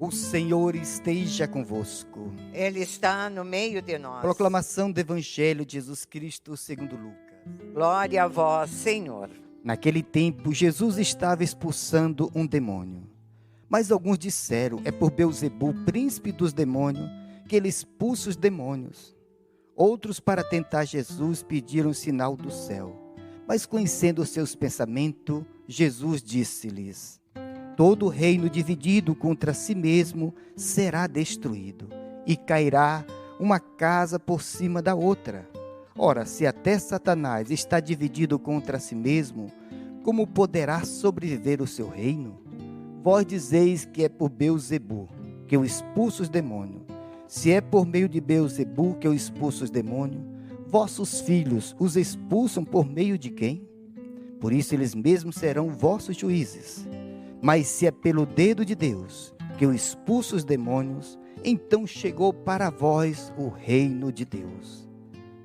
O Senhor esteja convosco. Ele está no meio de nós. Proclamação do Evangelho de Jesus Cristo segundo Lucas. Glória a vós, Senhor. Naquele tempo, Jesus estava expulsando um demônio. Mas alguns disseram, é por Beelzebu, príncipe dos demônios, que ele expulsa os demônios. Outros, para tentar Jesus, pediram um sinal do céu. Mas conhecendo os seus pensamentos, Jesus disse-lhes: todo reino dividido contra si mesmo será destruído, e cairá uma casa por cima da outra. Ora, se até Satanás está dividido contra si mesmo, como poderá sobreviver o seu reino? Vós dizeis que é por Beelzebu que eu expulso os demônios. Se é por meio de Beelzebu que eu expulso os demônios, vossos filhos os expulsam por meio de quem? Por isso eles mesmos serão vossos juízes. Mas se é pelo dedo de Deus que eu expulso os demônios, então chegou para vós o reino de Deus.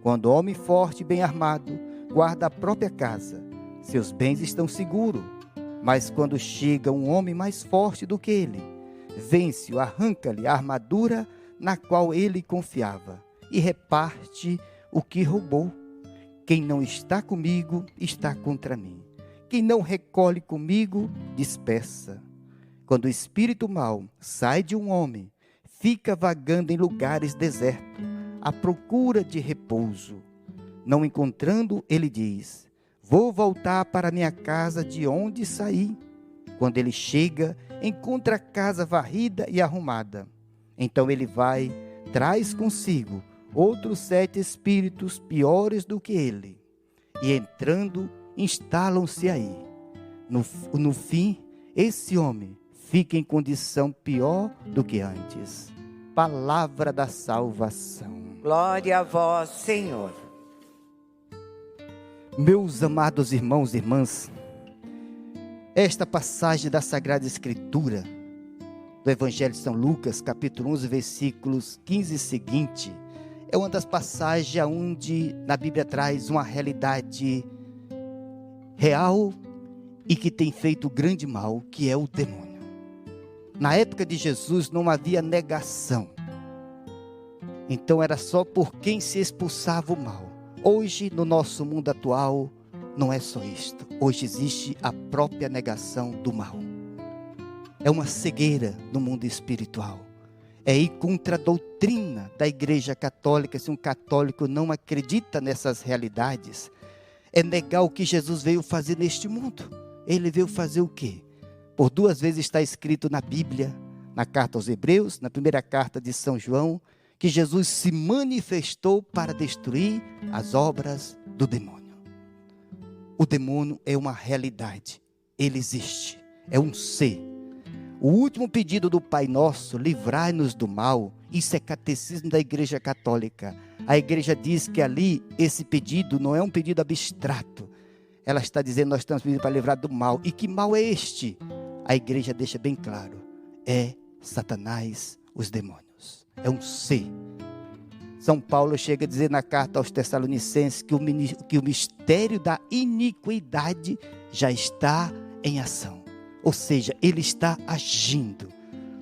Quando o homem forte e bem armado guarda a própria casa, seus bens estão seguros. Mas quando chega um homem mais forte do que ele, vence-o, arranca-lhe a armadura na qual ele confiava e reparte o que roubou. Quem não está comigo está contra mim. Quem não recolhe comigo, dispersa. Quando o espírito mau sai de um homem, fica vagando em lugares desertos, à procura de repouso. Não encontrando, ele diz: vou voltar para minha casa de onde saí. Quando ele chega, encontra a casa varrida e arrumada. Então ele vai, traz consigo outros 7 espíritos piores do que ele. E entrando, instalam-se aí. No fim, esse homem fica em condição pior do que antes. Palavra da salvação. Glória a vós, Senhor. Meus amados irmãos e irmãs, esta passagem da Sagrada Escritura, do Evangelho de São Lucas, capítulo 11, versículos 15 e seguinte, é uma das passagens onde na Bíblia traz uma realidade real e que tem feito grande mal, que é o demônio. Na época de Jesus não havia negação. Então era só por quem se expulsava o mal. Hoje, no nosso mundo atual, não é só isto. Hoje existe a própria negação do mal. É uma cegueira no mundo espiritual. É ir contra a doutrina da Igreja Católica. Se um católico não acredita nessas realidades, é negar o que Jesus veio fazer neste mundo. Ele veio fazer o quê? Por 2 vezes está escrito na Bíblia, na carta aos Hebreus, na primeira carta de São João, que Jesus se manifestou para destruir as obras do demônio. O demônio é uma realidade, ele existe, é um ser. O último pedido do Pai Nosso, livrai-nos do mal, isso é catecismo da Igreja Católica. A Igreja diz que ali, esse pedido não é um pedido abstrato. Ela está dizendo, nós estamos pedindo para livrar do mal. E que mal é este? A Igreja deixa bem claro, é Satanás, os demônios. É um ser. São Paulo chega a dizer na carta aos Tessalonicenses que o mistério da iniquidade já está em ação. Ou seja, ele está agindo.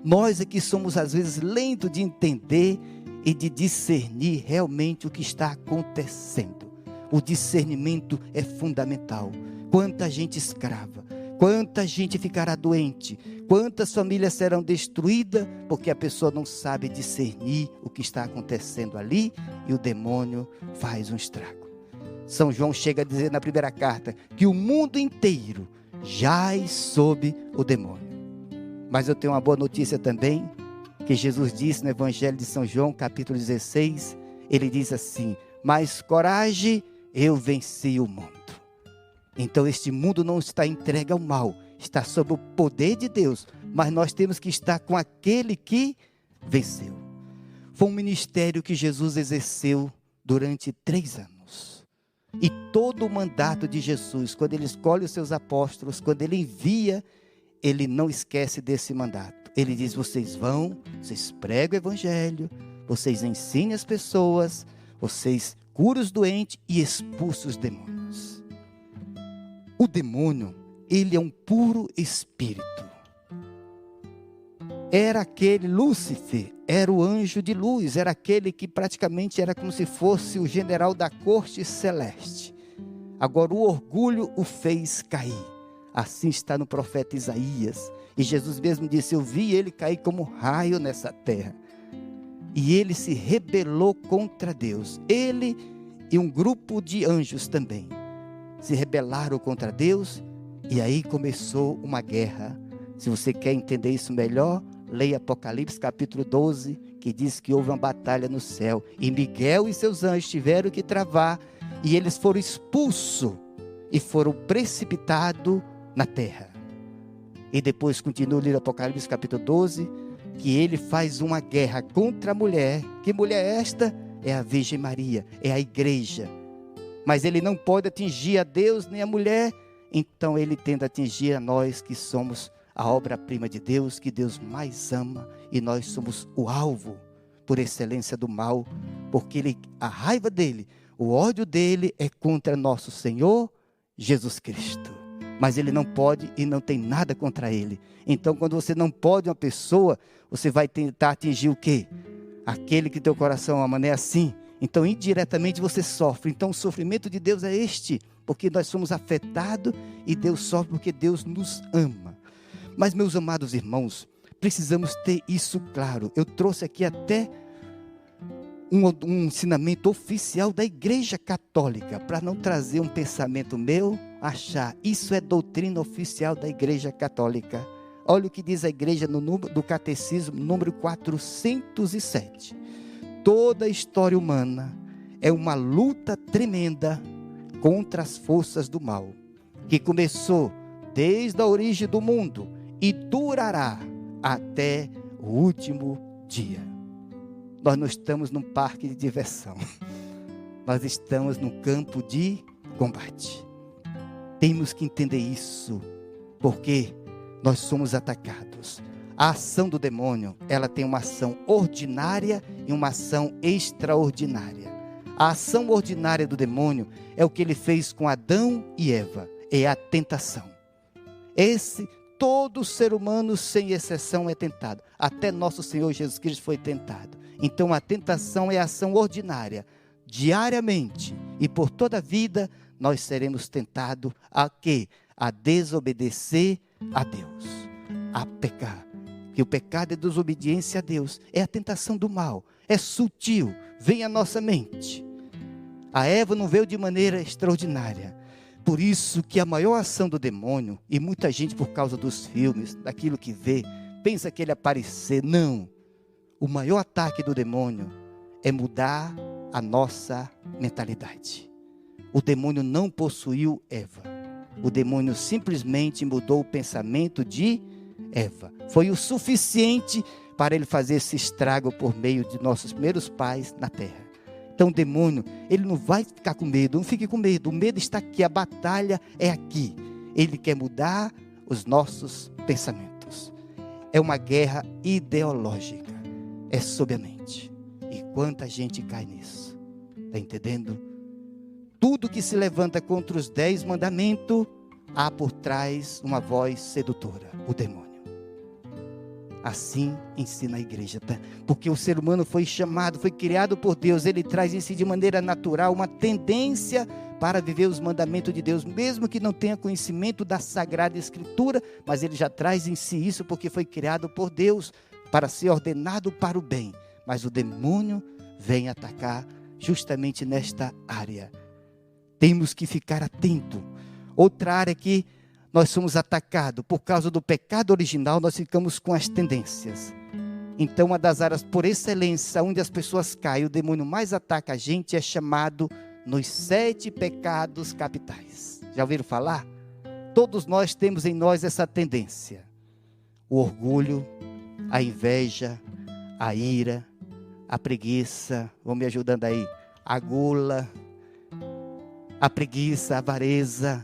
Nós aqui somos às vezes lentos de entender e de discernir realmente o que está acontecendo. O discernimento é fundamental. Quanta gente escrava, quanta gente ficará doente, quantas famílias serão destruídas porque a pessoa não sabe discernir o que está acontecendo ali e o demônio faz um estrago. São João chega a dizer na primeira carta que o mundo inteiro jaz sob o demônio. Mas eu tenho uma boa notícia também, que Jesus disse no Evangelho de São João, capítulo 16, ele diz assim: mas coragem, eu venci o mundo. Então este mundo não está entregue ao mal, está sob o poder de Deus, mas nós temos que estar com aquele que venceu. Foi um ministério que Jesus exerceu durante 3 anos. E todo o mandato de Jesus, quando ele escolhe os seus apóstolos, quando ele envia, ele não esquece desse mandato. Ele diz, vocês vão, vocês pregam o evangelho, vocês ensinem as pessoas, vocês curam os doentes e expulsam os demônios. O demônio, ele é um puro espírito. era aquele Lúcifer, era o anjo de luz, era aquele que praticamente era como se fosse o general da corte celeste. Agora o orgulho o fez cair. Assim está no profeta Isaías. E Jesus mesmo disse: eu vi ele cair como raio nessa terra. E ele se rebelou contra Deus. Ele e um grupo de anjos também se rebelaram contra Deus. E aí começou uma guerra. Se você quer entender isso melhor, leia Apocalipse capítulo 12, que diz que houve uma batalha no céu. E Miguel e seus anjos tiveram que travar. E eles foram expulsos e foram precipitados na terra. E depois continua lendo Apocalipse capítulo 12, que ele faz uma guerra contra a mulher. Que mulher é esta? É a Virgem Maria, é a igreja. Mas ele não pode atingir a Deus nem a mulher, então ele tenta atingir a nós que somos a obra-prima de Deus, que Deus mais ama, e nós somos o alvo por excelência do mal, porque a raiva dele, o ódio dele é contra nosso Senhor Jesus Cristo. Mas ele não pode e não tem nada contra ele. Então, quando você não pode uma pessoa, você vai tentar atingir o quê? Aquele que teu coração ama, não é assim? Então, indiretamente você sofre. Então, o sofrimento de Deus é este, porque nós somos afetados e Deus sofre porque Deus nos ama. Mas, meus amados irmãos, precisamos ter isso claro. Eu trouxe aqui até um ensinamento oficial da Igreja Católica, para não trazer um pensamento meu, achar isso é doutrina oficial da Igreja Católica. Olha o que diz a igreja do Catecismo, número 407. Toda a história humana é uma luta tremenda contra as forças do mal, que começou desde a origem do mundo e durará até o último dia. Nós não estamos num parque de diversão. Nós estamos num campo de combate. Temos que entender isso, porque nós somos atacados. A ação do demônio, ela tem uma ação ordinária e uma ação extraordinária. A ação ordinária do demônio é o que ele fez com Adão e Eva, é a tentação. Todo ser humano, sem exceção, é tentado. Até nosso Senhor Jesus Cristo foi tentado. Então a tentação é a ação ordinária. Diariamente e por toda a vida, nós seremos tentados a quê? A desobedecer a Deus, a pecar. Que o pecado é desobediência a Deus, é a tentação do mal, é sutil, vem à nossa mente. A Eva não veio de maneira extraordinária. Por isso que a maior ação do demônio, e muita gente por causa dos filmes, daquilo que vê, pensa que ele aparecer. Não, o maior ataque do demônio é mudar a nossa mentalidade. O demônio não possuiu Eva, o demônio simplesmente mudou o pensamento de Eva. Foi o suficiente para ele fazer esse estrago por meio de nossos primeiros pais na terra. Então o demônio, ele não vai ficar com medo, não fique com medo, o medo está aqui, a batalha é aqui. Ele quer mudar os nossos pensamentos. É uma guerra ideológica, é sobre a mente. E quanta gente cai nisso, está entendendo? Tudo que se levanta contra os 10 mandamentos, há por trás uma voz sedutora, o demônio. Assim ensina a igreja, tá? Porque o ser humano foi chamado, foi criado por Deus. Ele traz em si de maneira natural uma tendência para viver os mandamentos de Deus, mesmo que não tenha conhecimento da Sagrada Escritura, mas ele já traz em si isso porque foi criado por Deus para ser ordenado para o bem. Mas o demônio vem atacar justamente nesta área. Temos que ficar atento. Outra área que nós somos atacados por causa do pecado original, nós ficamos com as tendências. Então, uma das áreas por excelência, onde as pessoas caem, o demônio mais ataca a gente, é chamado nos 7 pecados capitais. Já ouviram falar? Todos nós temos em nós essa tendência. O orgulho, a inveja, a ira, a preguiça, vão me ajudando aí, a gula, a preguiça, a avareza.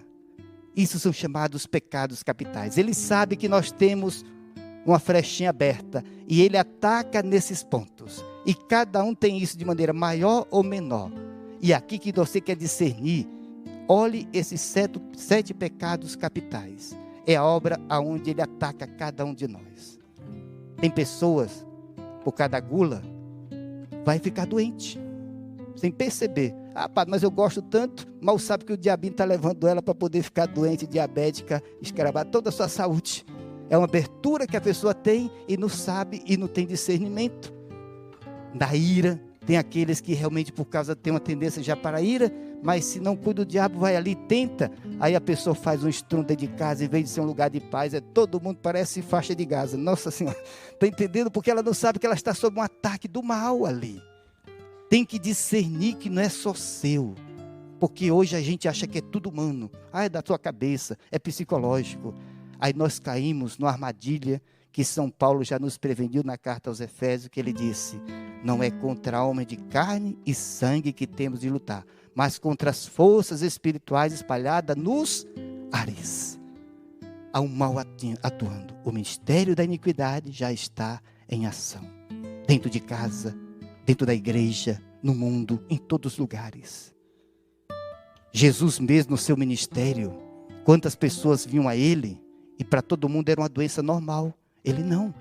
Isso são chamados pecados capitais. Ele sabe que nós temos uma frechinha aberta e ele ataca nesses pontos. E cada um tem isso de maneira maior ou menor. E aqui que você quer discernir, olhe esses 7 pecados capitais. É a obra aonde ele ataca cada um de nós. Tem pessoas, por causa da gula, vai ficar doente, sem perceber. Ah, padre, mas eu gosto tanto, mal sabe que o diabinho está levando ela para poder ficar doente, diabética, escravar toda a sua saúde. É uma abertura que a pessoa tem e não sabe e não tem discernimento. Da ira, tem aqueles que realmente por causa tem uma tendência já para a ira, mas se não cuida, o diabo vai ali e tenta. Aí a pessoa faz um estrondo dentro de casa, em vez de ser um lugar de paz, todo mundo parece faixa de Gaza. Nossa Senhora, está entendendo? Porque ela não sabe que ela está sob um ataque do mal ali. Tem que discernir que não é só seu. Porque hoje a gente acha que é tudo humano. Ah, é da tua cabeça, é psicológico. Aí nós caímos numa armadilha que São Paulo já nos preveniu na carta aos Efésios, que ele disse: não é contra homem de carne e sangue que temos de lutar, mas contra as forças espirituais espalhadas nos ares. Há um mal atuando. O ministério da iniquidade já está em ação. Dentro de casa, dentro da igreja, no mundo, em todos os lugares. Jesus mesmo no seu ministério, quantas pessoas vinham a ele, e para todo mundo era uma doença normal. Ele não.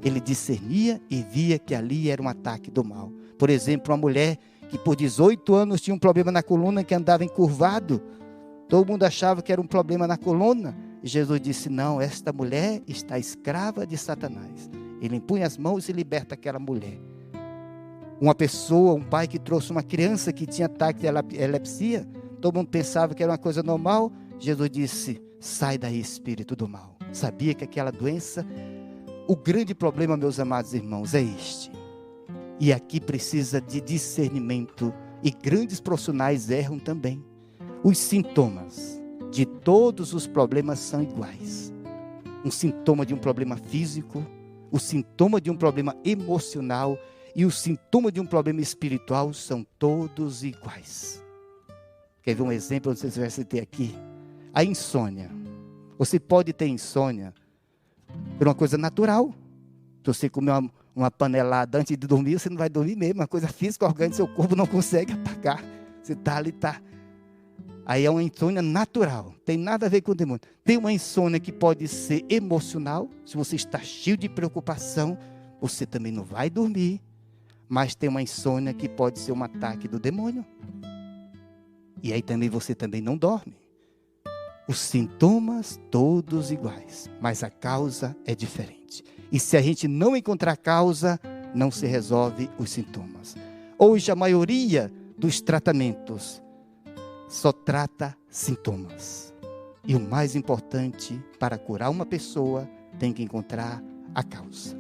Ele discernia e via que ali era um ataque do mal. Por exemplo, uma mulher que por 18 anos tinha um problema na coluna, que andava encurvado. Todo mundo achava que era um problema na coluna. E Jesus disse: não, esta mulher está escrava de Satanás. Ele impunha as mãos e liberta aquela mulher. Uma pessoa, um pai que trouxe uma criança que tinha ataque de epilepsia. Todo mundo pensava que era uma coisa normal. Jesus disse: sai daí, espírito do mal. Sabia que aquela doença... O grande problema, meus amados irmãos, é este. E aqui precisa de discernimento. E grandes profissionais erram também. Os sintomas de todos os problemas são iguais. Um sintoma de um problema físico, o sintoma de um problema emocional e o sintoma de um problema espiritual são todos iguais. Quer ver um exemplo? Não sei se vai ter aqui. A insônia. Você pode ter insônia por uma coisa natural. Se você comer uma panelada antes de dormir, você não vai dormir mesmo. Uma coisa física, orgânica, seu corpo não consegue apagar. Você está ali, está. Aí é uma insônia natural. Tem nada a ver com o demônio. Tem uma insônia que pode ser emocional. Se você está cheio de preocupação, você também não vai dormir. Mas tem uma insônia que pode ser um ataque do demônio. E aí também você também não dorme. Os sintomas todos iguais, mas a causa é diferente. E se a gente não encontrar causa, não se resolve os sintomas. Hoje a maioria dos tratamentos só trata sintomas. E o mais importante, para curar uma pessoa, tem que encontrar a causa.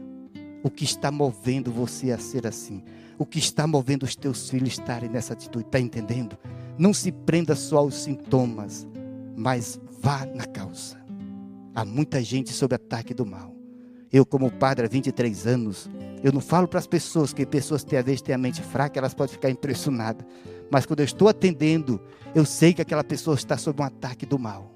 O que está movendo você a ser assim? O que está movendo os teus filhos a estarem nessa atitude? Está entendendo? Não se prenda só aos sintomas, mas vá na causa. Há muita gente sob ataque do mal. Eu, como padre há 23 anos, eu não falo para as pessoas, que pessoas às vezes têm a mente fraca, elas podem ficar impressionadas. Mas quando eu estou atendendo, eu sei que aquela pessoa está sob um ataque do mal.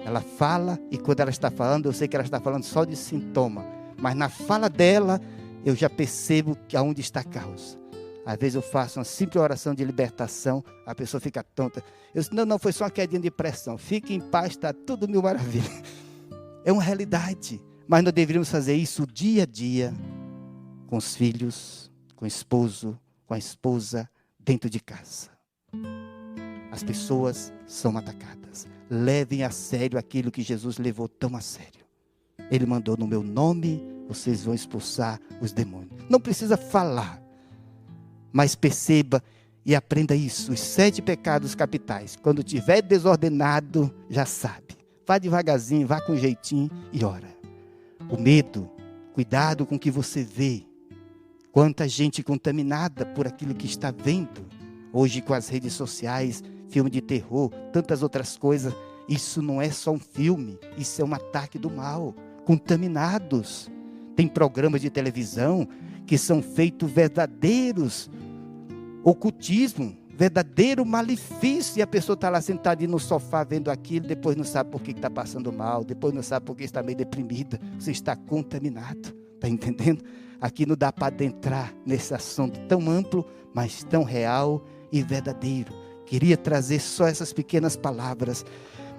Ela fala, e quando ela está falando, eu sei que ela está falando só de sintoma. Mas na fala dela, eu já percebo que aonde está a causa. Às vezes eu faço uma simples oração de libertação, a pessoa fica tonta. Eu disse: não, foi só uma quedinha de pressão. Fique em paz, está tudo mil maravilhas. É uma realidade. Mas nós deveríamos fazer isso dia a dia, com os filhos, com o esposo, com a esposa, dentro de casa. As pessoas são atacadas. Levem a sério aquilo que Jesus levou tão a sério. Ele mandou: no meu nome, vocês vão expulsar os demônios. Não precisa falar. Mas perceba e aprenda isso. Os 7 pecados capitais. Quando tiver desordenado, já sabe. Vá devagarzinho, vá com jeitinho e ora. O medo, cuidado com o que você vê. Quanta gente contaminada por aquilo que está vendo. Hoje com as redes sociais, filme de terror, tantas outras coisas. Isso não é só um filme, isso é um ataque do mal. Contaminados. Tem programas de televisão que são feitos verdadeiros ocultismo, verdadeiro malefício, e a pessoa está lá sentada no sofá vendo aquilo, depois não sabe por que está passando mal, depois não sabe por que está meio deprimida. Você está contaminado, está entendendo? Aqui não dá para adentrar nesse assunto tão amplo, mas tão real e verdadeiro. Queria trazer só essas pequenas palavras,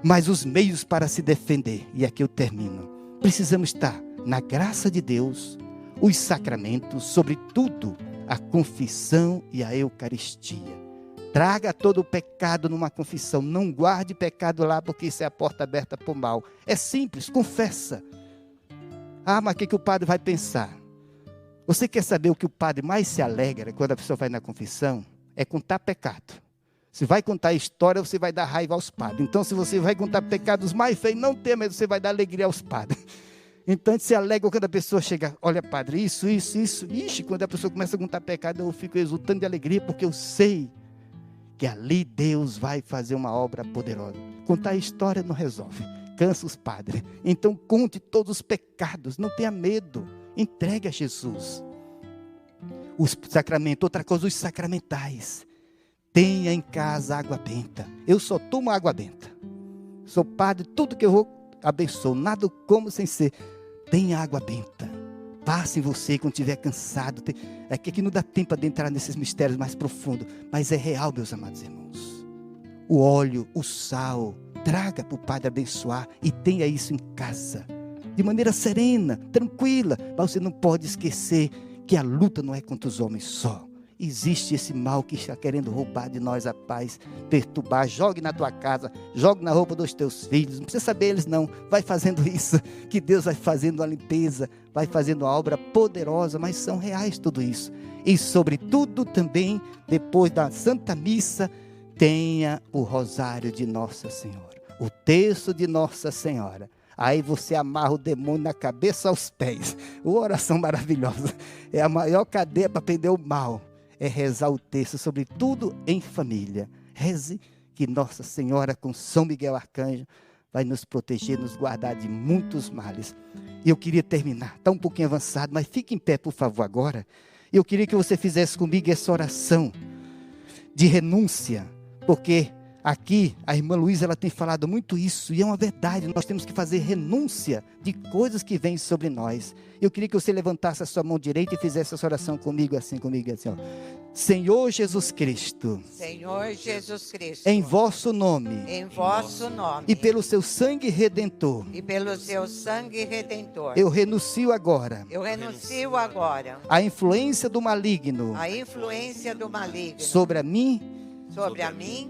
mas os meios para se defender, e aqui eu termino. Precisamos estar na graça de Deus, os sacramentos, sobretudo a confissão e a Eucaristia. Traga todo o pecado numa confissão. Não guarde pecado lá, porque isso é a porta aberta para o mal. É simples, confessa. Ah, mas o que o padre vai pensar? Você quer saber o que o padre mais se alegra quando a pessoa vai na confissão? É contar pecado. Se vai contar história, você vai dar raiva aos padres. Então, se você vai contar pecados mais feios, não tenha medo, você vai dar alegria aos padres. Então, a gente se alegra quando a pessoa chega, olha, padre, isso. Ixi, quando a pessoa começa a contar pecado, eu fico exultando de alegria, porque eu sei que ali Deus vai fazer uma obra poderosa. Contar história não resolve, cansa os padres. Então, conte todos os pecados, não tenha medo, entregue a Jesus. Os sacramentos, outra coisa, os sacramentais. Tenha em casa água benta. Eu só tomo água benta. Sou padre, tudo que eu vou abençoo, nada como sem ser. Tenha água benta. Passe em você quando estiver cansado. É que aqui não dá tempo de entrar nesses mistérios mais profundos, mas é real, meus amados irmãos. O óleo, o sal, traga para o Padre abençoar e tenha isso em casa, de maneira serena, tranquila. Mas você não pode esquecer que a luta não é contra os homens só. Existe esse mal que está querendo roubar de nós a paz, perturbar. Jogue na tua casa, jogue na roupa dos teus filhos. Não precisa saber eles não. Vai fazendo isso, que Deus vai fazendo a limpeza, vai fazendo uma obra poderosa, mas são reais tudo isso. E sobretudo também, depois da Santa Missa, tenha o rosário de Nossa Senhora, o terço de Nossa Senhora. Aí você amarra o demônio na cabeça aos pés. Uma oração maravilhosa. É a maior cadeia para prender o mal. É rezar o terço, sobretudo em família. Reze que Nossa Senhora com São Miguel Arcanjo vai nos proteger, nos guardar de muitos males. E eu queria terminar, está um pouquinho avançado, mas fique em pé, por favor, agora. Eu queria que você fizesse comigo essa oração de renúncia, porque aqui a irmã Luísa, ela tem falado muito isso, e é uma verdade, nós temos que fazer renúncia de coisas que vêm sobre nós. Eu queria que você levantasse a sua mão direita e fizesse essa oração comigo, assim, ó. Senhor Jesus Cristo, Senhor Jesus Cristo, em vosso nome, e pelo seu sangue redentor, eu renuncio agora a influência do maligno sobre a mim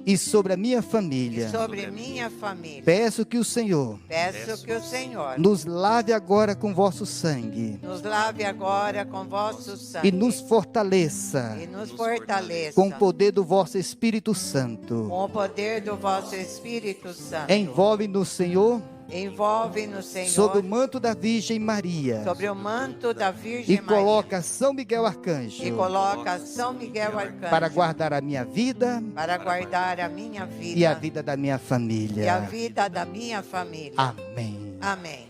e sobre a minha família. Peço que o Senhor nos lave agora com vosso sangue e nos fortaleça com o poder do vosso Espírito Santo. Envolve-nos, Senhor, sob o manto da Virgem Maria, e coloca São Miguel Arcanjo para guardar a minha vida e a vida da minha família. Amém. Amém.